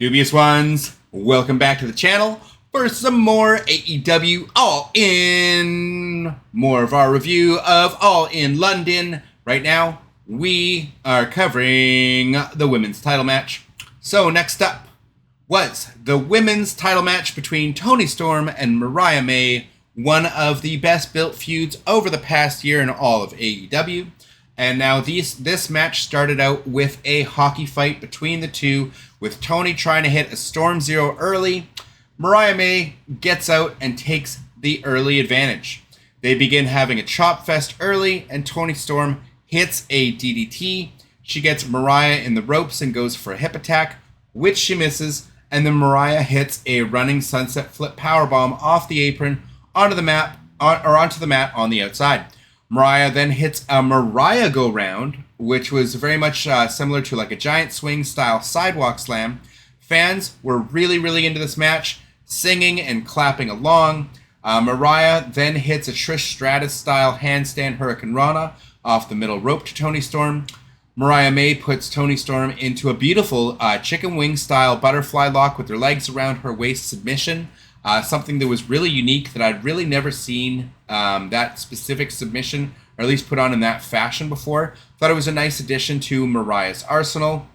Dubious Ones, welcome back to the channel for some more AEW All In. More of our review of All In London. Right now, we are covering the women's title match. So next up was the women's title match between Toni Storm and Mariah May, one of the best built feuds over the past year in all of AEW. And now this match started out with a hockey fight between the two, with Toni trying to hit a Storm Zero early. Mariah May gets out and takes the early advantage. They begin having a chop fest early, and Toni Storm hits a DDT. She gets Mariah in the ropes and goes for a hip attack, which she misses, and then Mariah hits a running sunset flip powerbomb off the apron onto the mat on the outside. Mariah then hits a Mariah go-round, which was very much similar to like a giant swing style sidewalk slam. Fans were really into this match, singing and clapping along. Mariah then hits a Trish Stratus style handstand Hurricane Rana off the middle rope to Toni Storm. Mariah May puts Toni Storm into a beautiful chicken wing style butterfly lock with her legs around her waist submission. Something that was really unique that I'd really never seen that specific submission, or at least put on in that fashion before. Thought it was a nice addition to Mariah's arsenal.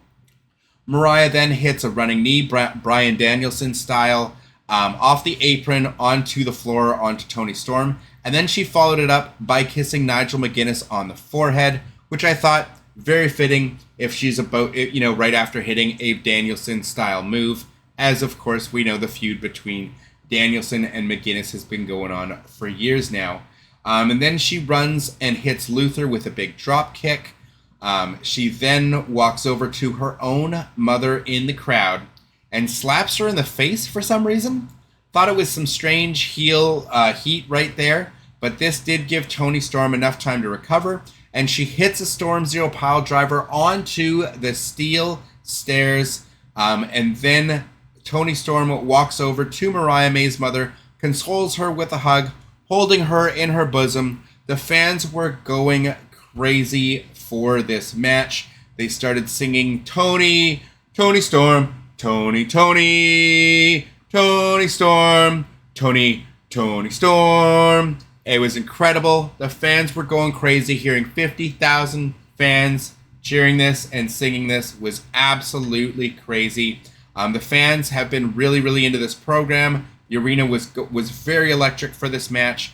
Mariah then hits a running knee, Bryan Danielson style, off the apron onto the floor onto Toni Storm. And then she followed it up by kissing Nigel McGuinness on the forehead, which I thought very fitting if she's right after hitting a Danielson style move, as of course we know the feud between Danielson and McGuinness has been going on for years now. And then she runs and hits Luther with a big drop kick. She then walks over to her own mother in the crowd and slaps her in the face for some reason. Thought it was some strange heel heat right there, but this did give Toni Storm enough time to recover, and she hits a Storm Zero pile driver onto the steel stairs, and then Toni Storm walks over to Mariah May's mother, consoles her with a hug, holding her in her bosom. The fans were going crazy for this match. They started singing Toni, Toni Storm, Toni, Toni, Toni Storm, Toni, Toni Storm. It was incredible. The fans were going crazy. Hearing 50,000 fans cheering this and singing this was absolutely crazy. The fans have been really into this program. The arena was very electric for this match,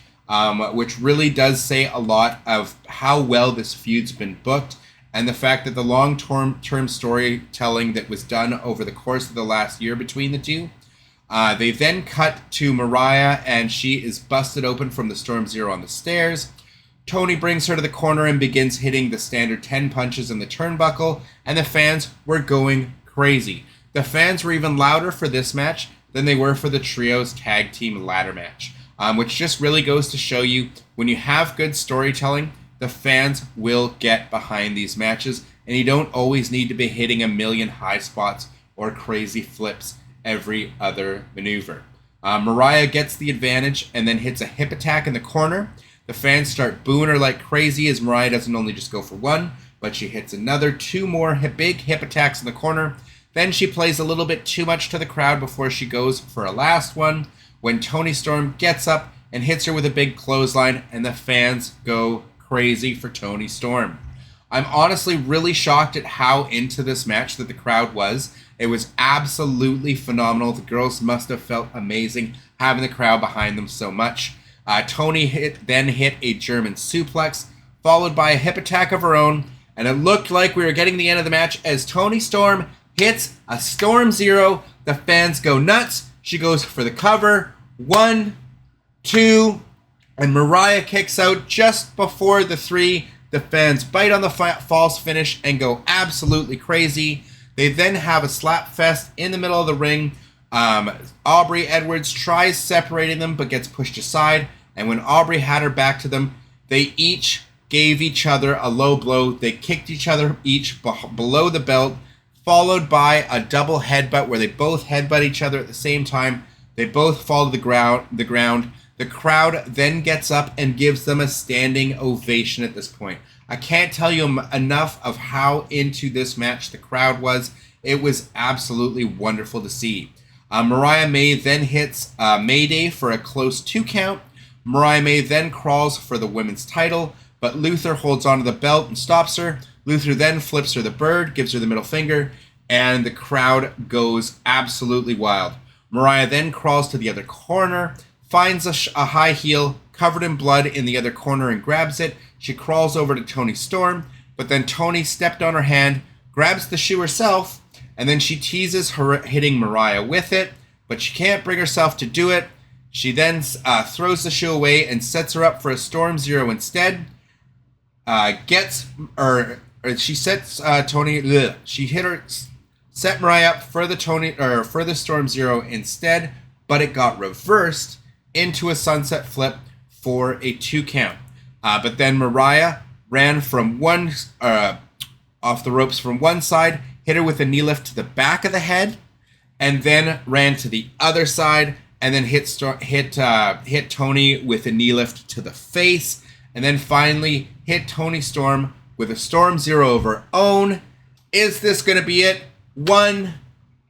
which really does say a lot of how well this feud's been booked, and the fact that the long-term storytelling that was done over the course of the last year between the two. They then cut to Mariah, and she is busted open from the Storm Zero on the stairs. Toni brings her to the corner and begins hitting the standard 10 punches in the turnbuckle, and the fans were going crazy. The fans were even louder for this match than they were for the Trios Tag Team Ladder match, which just really goes to show you when you have good storytelling, the fans will get behind these matches, and you don't always need to be hitting a million high spots or crazy flips every other maneuver. Mariah gets the advantage and then hits a hip attack in the corner. The fans start booing her like crazy as Mariah doesn't only just go for one, but she hits two more big hip attacks in the corner. Then she plays a little bit too much to the crowd before she goes for a last one, when Toni Storm gets up and hits her with a big clothesline, and the fans go crazy for Toni Storm. I'm honestly really shocked at how into this match that the crowd was. It was absolutely phenomenal. The girls must have felt amazing having the crowd behind them so much. Toni then hit a German suplex, followed by a hip attack of her own, and it looked like we were getting the end of the match as Toni Storm hits a Storm Zero. The fans go nuts. She goes for the cover. 1, 2, and Mariah kicks out just before the 3. The fans bite on the false finish and go absolutely crazy. They then have a slap fest in the middle of the ring. Aubrey Edwards tries separating them but gets pushed aside. And when Aubrey had her back to them, they each gave each other a low blow. They kicked each other each below the belt, followed by a double headbutt where they both headbutt each other at the same time. They both fall to the ground. The crowd then gets up and gives them a standing ovation at this point. I can't tell you enough of how into this match the crowd was. It was absolutely wonderful to see. Mariah May then hits Mayday for a close 2 count. Mariah May then crawls for the women's title, but Luther holds onto the belt and stops her. Luther then flips her the bird, gives her the middle finger, and the crowd goes absolutely wild. Mariah then crawls to the other corner, finds a high heel covered in blood in the other corner and grabs it. She crawls over to Toni Storm, but then Toni stepped on her hand, grabs the shoe herself, and then she teases her hitting Mariah with it, but she can't bring herself to do it. She then throws the shoe away and sets her up for a Storm Zero instead. She sets Toni. Set Mariah up for the Storm Zero instead, but it got reversed into a sunset flip for a 2 count. But then Mariah ran from off the ropes from one side, hit her with a knee lift to the back of the head, and then ran to the other side and then hit Toni with a knee lift to the face, and then finally hit Toni Storm with a Storm Zero of her own. Is this going to be it? 1,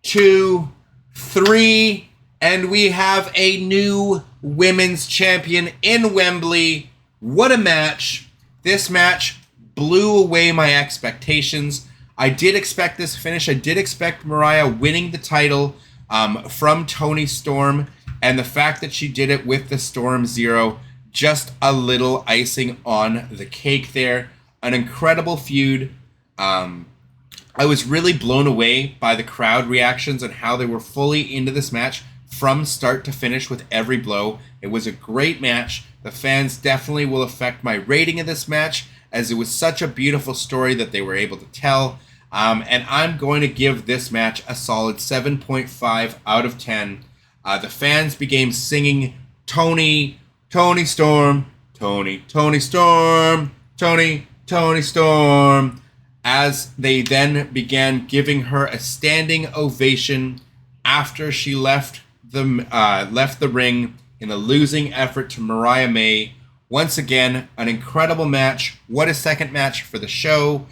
2, 3, and we have a new women's champion in Wembley. What a match. This match blew away my expectations. I did expect this finish. I did expect Mariah winning the title from Toni Storm, and the fact that she did it with the Storm Zero, just a little icing on the cake there. An incredible feud. I was really blown away by the crowd reactions and how they were fully into this match from start to finish with every blow. It was a great match. The fans definitely will affect my rating of this match, as it was such a beautiful story that they were able to tell. And I'm going to give this match a solid 7.5 out of 10. The fans began singing Toni, Toni Storm, Toni, Toni Storm, Toni, Toni Storm, as they then began giving her a standing ovation after she left the ring in a losing effort to Mariah May. Once again, an incredible match. What a second match for the show,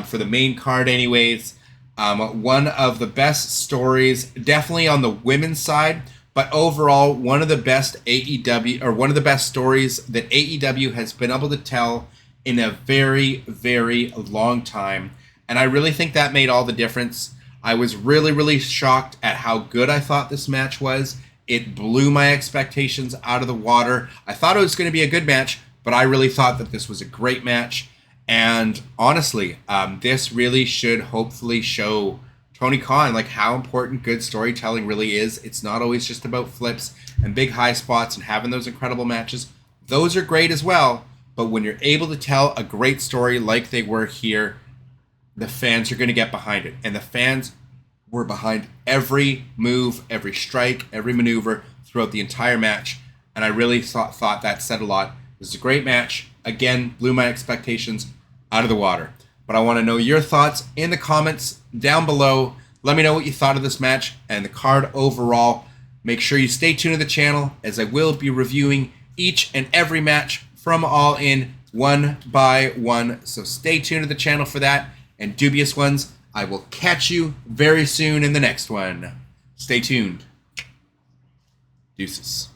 for the main card anyways. One of the best stories, definitely on the women's side, but overall one of the best stories that AEW has been able to tell in a very, very long time. And I really think that made all the difference. I was really, really shocked at how good I thought this match was. It blew my expectations out of the water. I thought it was going to be a good match, but I really thought that this was a great match. And honestly, this really should hopefully show Tony Khan like how important good storytelling really is. It's not always just about flips and big high spots and having those incredible matches. Those are great as well, but when you're able to tell a great story like they were here, the fans are going to get behind it. And the fans were behind every move, every strike, every maneuver throughout the entire match. And I really thought that said a lot. It was a great match. Again, blew my expectations out of the water. But I want to know your thoughts in the comments down below. Let me know what you thought of this match and the card overall. Make sure you stay tuned to the channel, as I will be reviewing each and every match from All In one by one. So stay tuned to the channel for that. And Dubious Ones, I will catch you very soon in the next one. Stay tuned. Deuces.